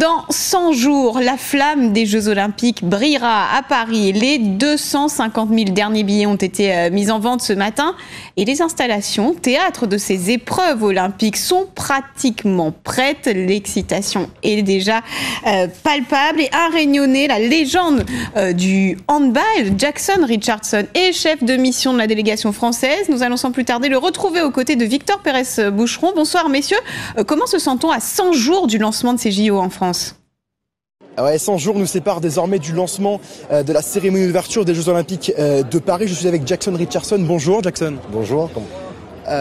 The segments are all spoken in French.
Dans 100 jours, la flamme des Jeux Olympiques brillera à Paris. Les 250 000 derniers billets ont été mis en vente ce matin. Et les installations, théâtre de ces épreuves olympiques, sont pratiquement prêtes. L'excitation est déjà palpable. Et un réunionnais, la légende du handball, Jackson Richardson, est chef de mission de la délégation française. Nous allons sans plus tarder le retrouver aux côtés de Victor Pérez-Boucheron. Bonsoir messieurs. Comment se sent-on à 100 jours du lancement de ces JO en France ? Ouais, 100 jours nous séparent désormais du lancement de la cérémonie d'ouverture des Jeux Olympiques de Paris. Je suis avec Jackson Richardson. Bonjour Jackson. Bonjour.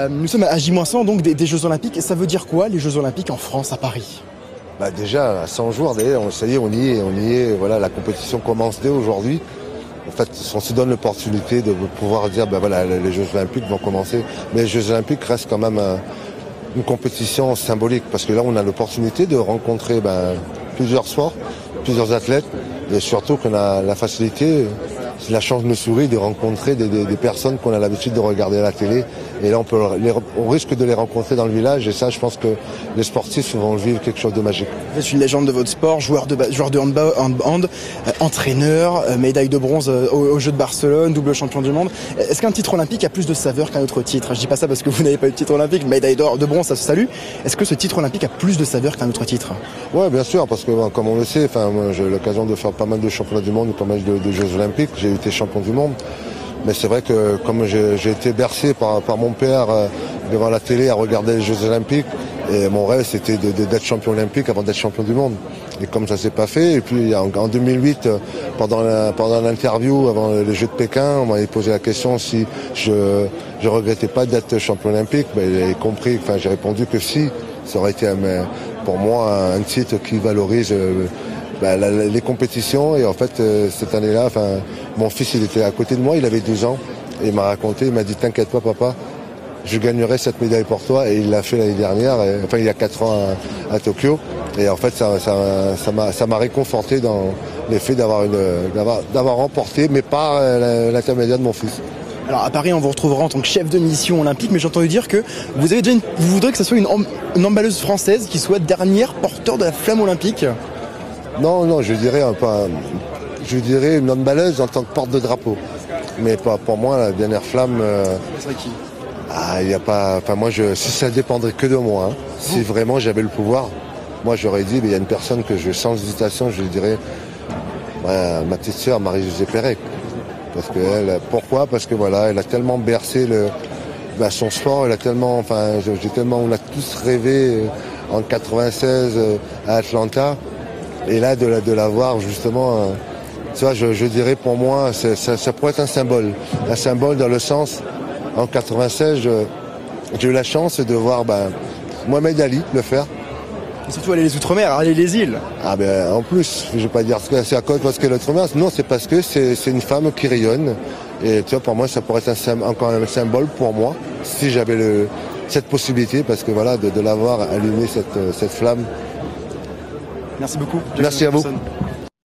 Nous sommes à J-100 donc des Jeux Olympiques. Et ça veut dire quoi les Jeux Olympiques en France, à Paris ? Déjà, à 100 jours, ça y est, on y est. Voilà, la compétition commence dès aujourd'hui. En fait, on se donne l'opportunité de pouvoir dire, les Jeux Olympiques vont commencer. Mais les Jeux Olympiques restent quand même une compétition symbolique, parce que là on a l'opportunité de rencontrer plusieurs sports, plusieurs athlètes, et surtout qu'on a la facilité, c'est la chance de nous sourit, de rencontrer des personnes qu'on a l'habitude de regarder à la télé, et là on risque de les rencontrer dans le village, et ça je pense que les sportifs vont vivre quelque chose de magique. Vous êtes une légende de votre sport, joueur de handball, entraîneur, médaille de bronze aux Jeux de Barcelone, double champion du monde. Est-ce qu'un titre olympique a plus de saveur qu'un autre titre ? Je dis pas ça parce que vous n'avez pas eu de titre olympique, médaille d'or, de bronze, ça se salue. Est-ce que ce titre olympique a plus de saveur qu'un autre titre ? Ouais, bien sûr, parce que comme on le sait, moi j'ai eu l'occasion de faire pas mal de championnats du monde, pas mal de Jeux olympiques, j'ai été champion du monde. Mais c'est vrai que comme j'ai été bercé par mon père devant la télé à regarder les Jeux Olympiques, et mon rêve c'était d'être champion olympique avant d'être champion du monde. Et comme ça s'est pas fait, et puis en 2008, pendant l'interview avant les Jeux de Pékin, on m'avait posé la question si je regrettais pas d'être champion olympique. Il avait compris, j'ai répondu que si, ça aurait été pour moi un titre qui valorise les compétitions. Et en fait cette année-là, mon fils il était à côté de moi, il avait 12 ans, et il m'a dit t'inquiète pas papa, je gagnerai cette médaille pour toi, et il l'a fait l'année dernière, il y a 4 ans à Tokyo, et en fait ça m'a réconforté dans l'effet d'avoir remporté, mais par l'intermédiaire de mon fils. Alors à Paris, on vous retrouvera en tant que chef de mission olympique, mais j'ai entendu dire que vous voudrez que ce soit une emballeuse française qui soit dernière porteur de la flamme olympique. Non, je dirais une emballeuse en tant que porte de drapeau. Mais pour moi, la dernière flamme. Ça serait qui ? Il y a pas. Si ça dépendrait que de moi, si vraiment j'avais le pouvoir, moi j'aurais dit, il y a une personne que sans hésitation, je lui dirais, ma petite sœur Marie-Josée Pérec. Parce que pourquoi ? Parce que elle a tellement bercé son sport, elle a tellement, on a tous rêvé en 96 à Atlanta. Et là, de la voir justement, je dirais pour moi, ça pourrait être un symbole dans le sens, en 96, j'ai eu la chance de voir Mohamed Ali le faire. Et surtout aller les Outre-mer, aller les îles. En plus, je ne vais pas dire que c'est à cause parce qu'elle est Outre-mer, non, c'est parce que c'est une femme qui rayonne. Et pour moi, ça pourrait être encore un symbole pour moi, si j'avais cette possibilité, parce que de l'avoir allumé cette flamme. Merci beaucoup. Merci à vous.